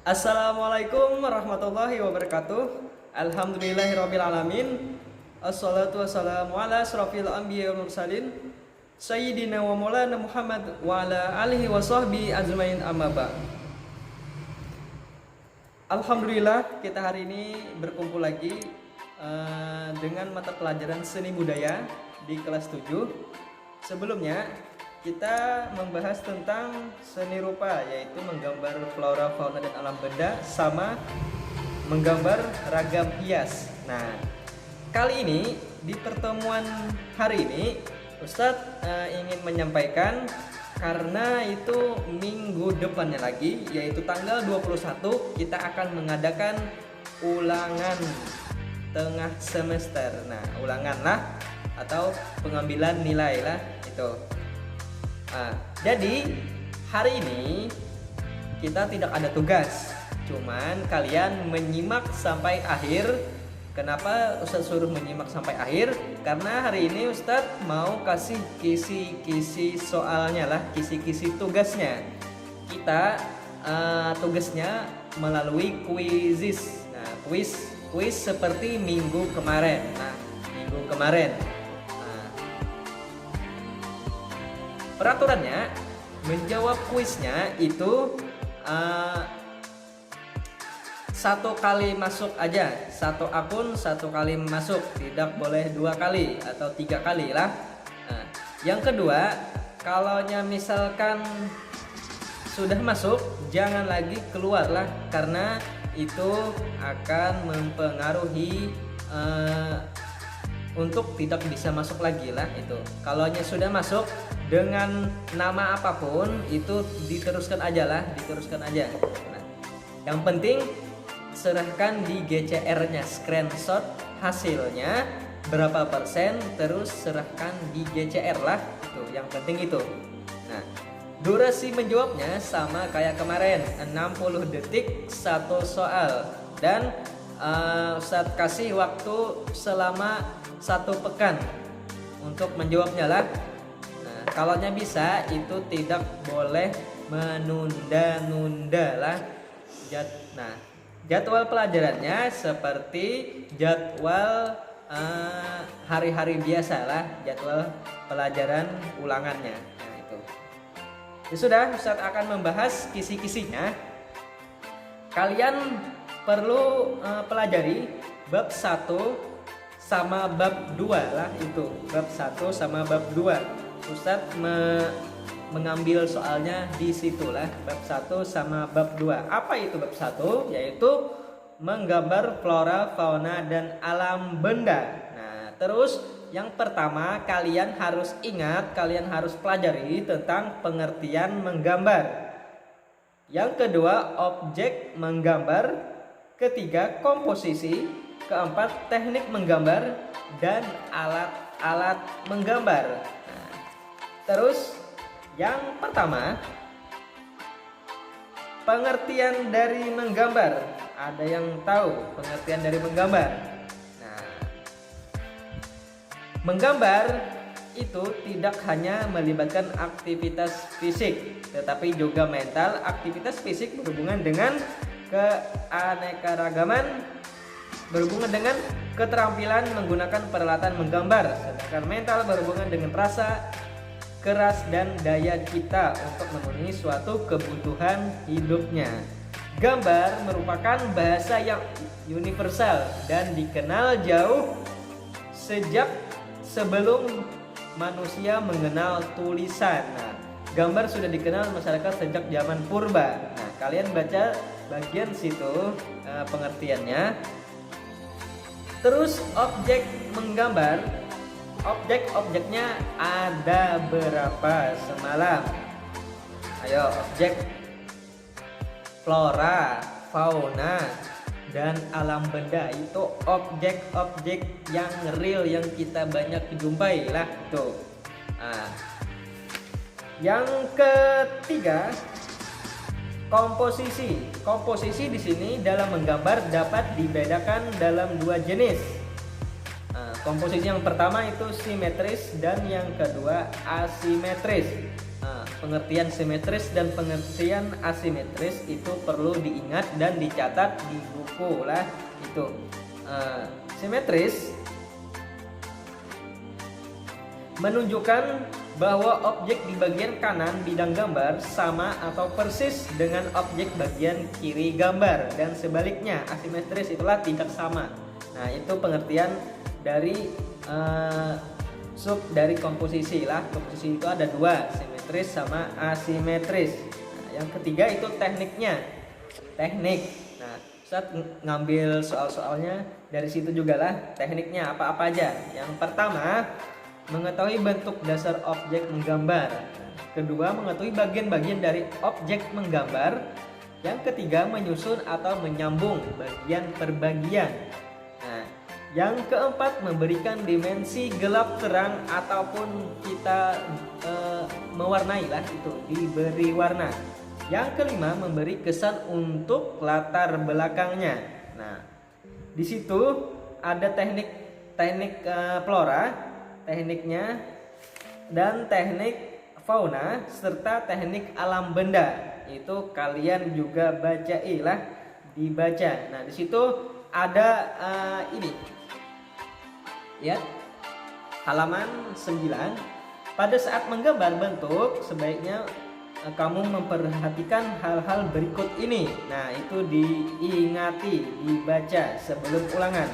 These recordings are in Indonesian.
Assalamualaikum warahmatullahi wabarakatuh. Alhamdulillahirabbil alamin. Assalatu wassalamu ala asrofil anbiya wal mursalin Sayyidina wa maulana Muhammad wa ala alihi wa sahbihi ajmain amma ba'd. Alhamdulillah kita hari ini berkumpul lagi dengan mata pelajaran seni budaya di kelas 7. Sebelumnya kita membahas tentang seni rupa, yaitu menggambar flora, fauna, dan alam benda sama menggambar ragam hias. Nah, kali ini di pertemuan hari ini Ustadz ingin menyampaikan, karena itu minggu depannya lagi, yaitu tanggal 21 kita akan mengadakan ulangan tengah semester. Nah, ulangan lah atau pengambilan nilai lah itu. Jadi hari ini kita tidak ada tugas, cuman kalian menyimak sampai akhir. Kenapa Ustadz suruh menyimak sampai akhir? Karena hari ini Ustadz mau kasih kisi-kisi soalnya lah, kisi-kisi tugasnya. Kita tugasnya melalui kuisis. Nah, kuis seperti minggu kemarin. Peraturannya, menjawab kuisnya itu satu kali masuk aja, satu akun satu kali masuk, tidak boleh 2 kali atau 3 kali lah. Yang kedua, kalau misalkan sudah masuk, jangan lagi keluar lah, karena itu akan mempengaruhi untuk tidak bisa masuk lagi lah itu. Kalau sudah masuk dengan nama apapun itu diteruskan aja. Nah, yang penting serahkan di GCR-nya, screenshot hasilnya berapa persen, terus serahkan di GCR lah itu. Yang penting itu. Nah, durasi menjawabnya sama kayak kemarin, 60 detik satu soal, dan Ustadz kasih waktu selama 1 pekan untuk menjawabnya lah. Nah, kalau bisa itu tidak boleh menunda-nunda lah. Nah, jadwal pelajarannya seperti jadwal hari-hari biasa lah, jadwal pelajaran ulangannya. Nah, itu. Ya sudah, Ustadz akan membahas kisi-kisinya. Kalian perlu pelajari bab 1 sama bab 2 lah itu. Bab 1 sama bab 2. Ustadz mengambil soalnya di situlah, bab 1 sama bab 2. Apa itu bab 1? Yaitu menggambar flora, fauna, dan alam benda. Nah, terus yang pertama kalian harus ingat, kalian harus pelajari tentang pengertian menggambar. Yang kedua, objek menggambar. Ketiga, komposisi. Keempat, teknik menggambar dan alat-alat menggambar. Nah, terus yang pertama, pengertian dari menggambar. Ada yang tahu pengertian dari menggambar? Nah, menggambar itu tidak hanya melibatkan aktivitas fisik, tetapi juga mental. Aktivitas fisik berhubungan dengan keanekaragaman, berhubungan dengan keterampilan menggunakan peralatan menggambar, sedangkan mental berhubungan dengan rasa, keras, dan daya kita untuk memenuhi suatu kebutuhan hidupnya. Gambar merupakan bahasa yang universal dan dikenal jauh sejak sebelum manusia mengenal tulisan. Nah, gambar sudah dikenal masyarakat sejak zaman purba. Nah, kalian baca bagian situ pengertiannya. Terus objek menggambar, objek-objeknya ada berapa semalam? Ayo, objek flora, fauna, dan alam benda itu objek-objek yang real yang kita banyak jumpai lah tuh. Nah, yang ketiga, komposisi. Komposisi di sini dalam menggambar dapat dibedakan dalam 2 jenis. Komposisi yang pertama itu simetris dan yang kedua asimetris. pengertian simetris dan pengertian asimetris itu perlu diingat dan dicatat di buku lah itu. Simetris menunjukkan bahwa objek di bagian kanan bidang gambar sama atau persis dengan objek bagian kiri gambar, dan sebaliknya. Asimetris itulah tidak sama. Nah, itu pengertian dari sub dari komposisi lah. Komposisi itu ada dua, simetris sama asimetris. Nah, yang ketiga itu tekniknya. Teknik. Nah, Ustaz ngambil soal-soalnya dari situ juga lah. Tekniknya apa-apa aja. Yang pertama, mengetahui bentuk dasar objek menggambar. Kedua, mengetahui bagian-bagian dari objek menggambar. Yang ketiga, menyusun atau menyambung bagian per bagian. Nah, yang keempat, memberikan dimensi gelap terang ataupun kita mewarnai lah itu, diberi warna. Yang kelima, memberi kesan untuk latar belakangnya. Nah, di situ ada teknik flora, tekniknya, dan teknik fauna serta teknik alam benda. Itu kalian juga bacailah, dibaca. Nah, di situ ada ini. Ya. Halaman 9. Pada saat menggambar bentuk, sebaiknya kamu memperhatikan hal-hal berikut ini. Nah, itu diingati, dibaca sebelum ulangan.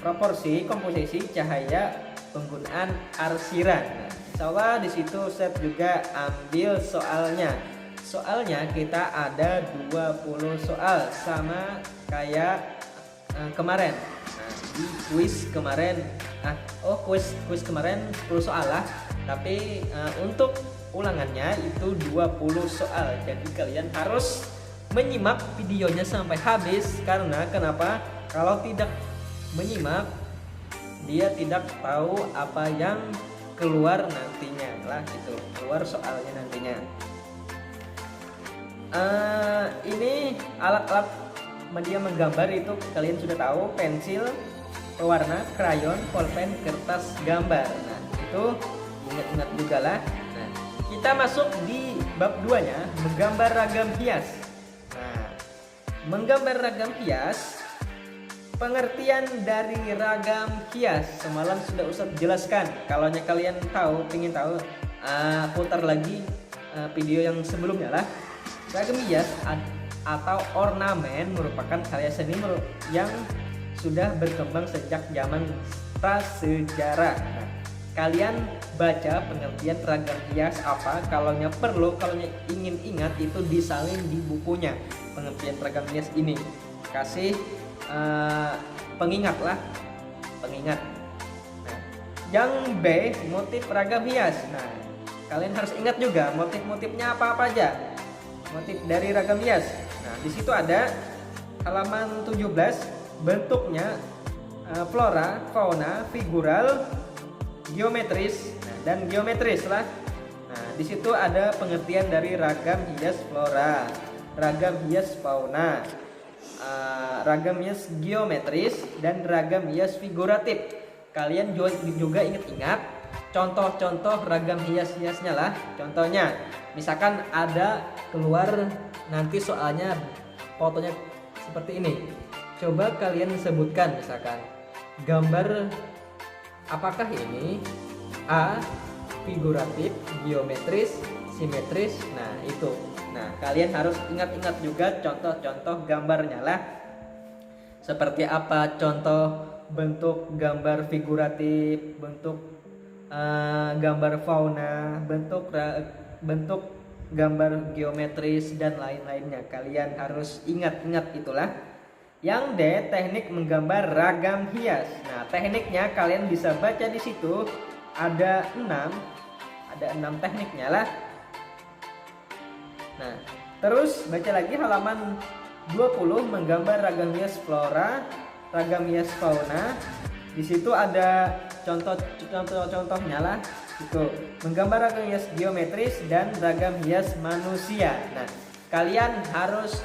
Proporsi, komposisi, cahaya, penggunaan arsiran. Nah, insyaallah di situ saya juga ambil soalnya. Soalnya kita ada 20 soal sama kayak kemarin. Nah, di kuis kemarin, kuis kemarin 10 soal lah. Tapi untuk ulangannya itu 20 soal. Jadi kalian harus menyimak videonya sampai habis, karena kenapa? Kalau tidak menyimak, dia tidak tahu apa yang keluar nantinya lah, itu keluar soalnya nantinya. Ini alat-alat media menggambar itu kalian sudah tahu: pensil, pewarna, krayon, pulpen, kertas gambar. Nah, itu ingat-ingat juga lah. Nah, kita masuk di bab 2-nya, menggambar ragam hias. Nah, menggambar ragam hias. Pengertian dari ragam hias semalam sudah Ustadz jelaskan. Kalau kalian ingin tahu, putar lagi video yang sebelumnya lah. Ragam hias atau ornamen merupakan karya seni yang sudah berkembang sejak zaman prasejarah. Nah, kalian baca pengertian ragam hias apa. Kalau perlu, kalau ingin ingat, itu disalin di bukunya. Pengertian ragam hias ini kasih pengingat. Nah, yang B, motif ragam hias. Nah, kalian harus ingat juga motif-motifnya apa aja. Motif dari ragam hias. Nah, di situ ada halaman 17, bentuknya flora, fauna, figural, geometris, dan geometris lah. Nah, di situ ada pengertian dari ragam hias flora, ragam hias fauna, ragam hias geometris, dan ragam hias figuratif. Kalian juga ingat-ingat contoh-contoh ragam hias-hiasnya lah. Contohnya, misalkan ada keluar nanti soalnya fotonya seperti ini. Coba kalian sebutkan, misalkan gambar apakah ini? A, figuratif, geometris, simetris. Nah, itu. Nah, kalian harus ingat-ingat juga contoh-contoh gambarnya lah. Seperti apa contoh bentuk gambar figuratif, bentuk gambar fauna, bentuk gambar geometris, dan lain-lainnya. Kalian harus ingat-ingat itulah. Yang D, teknik menggambar ragam hias. Nah, tekniknya kalian bisa baca di situ. Ada 6 tekniknya lah. Nah, terus baca lagi halaman 20, menggambar ragam hias flora, ragam hias fauna. Di situ ada contoh-contohnya lah. Itu menggambar ragam hias geometris dan ragam hias manusia. Nah, kalian harus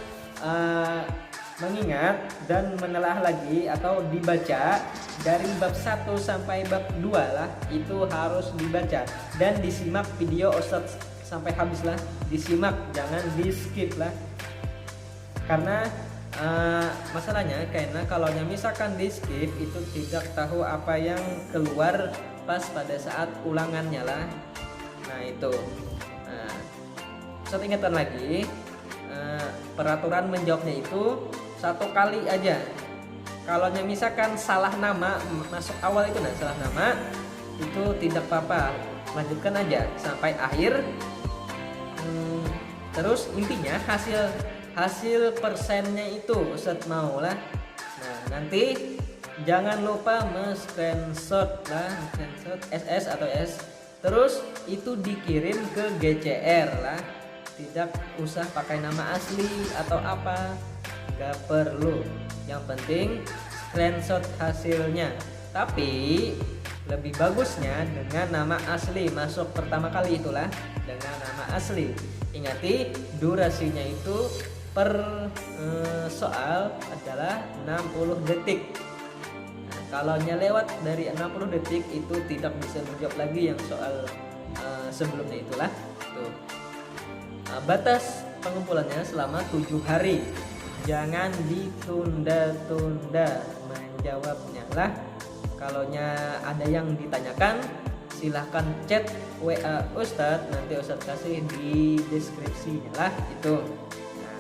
mengingat dan menelaah lagi atau dibaca dari bab 1 sampai bab 2 lah. Itu harus dibaca dan disimak video Ustadz sampai habis lah, disimak, jangan di skip lah. Karena masalahnya karena kalau misalkan di skip itu tidak tahu apa yang keluar pas pada saat ulangannya lah. Nah itu. Satu ingatan lagi, peraturan menjawabnya itu 1 kali aja. Kalau misalkan salah nama masuk awal itu, salah nama itu tidak apa-apa, lanjutkan aja sampai akhir. Terus intinya hasil persennya itu Ustadz mau lah. Nah nanti jangan lupa screenshot lah, screenshot SS atau S, terus itu dikirim ke GCR lah. Tidak usah pakai nama asli atau apa, gak perlu. Yang penting screenshot hasilnya. Tapi lebih bagusnya dengan nama asli, masuk pertama kali itulah dengan nama asli. Ingati durasinya itu per soal adalah 60 detik. Nah, kalau lewat dari 60 detik itu tidak bisa menjawab lagi yang soal sebelumnya itulah. Tuh. Batas pengumpulannya selama 7 hari. Jangan ditunda-tunda menjawabnya lah. Kalau ada yang ditanyakan, silahkan chat WA Ustadz, nanti Ustadz kasih di deskripsinya lah itu. Nah,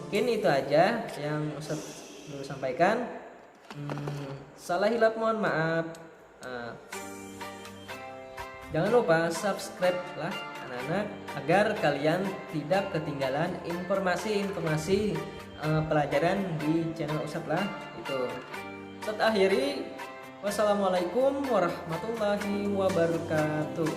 mungkin itu aja yang Ustadz dulu sampaikan. Salah hilap mohon maaf. Jangan lupa subscribe lah anak-anak, agar kalian tidak ketinggalan informasi-informasi pelajaran di channel Ustadz lah itu. Ustadz akhiri, wassalamualaikum warahmatullahi wabarakatuh.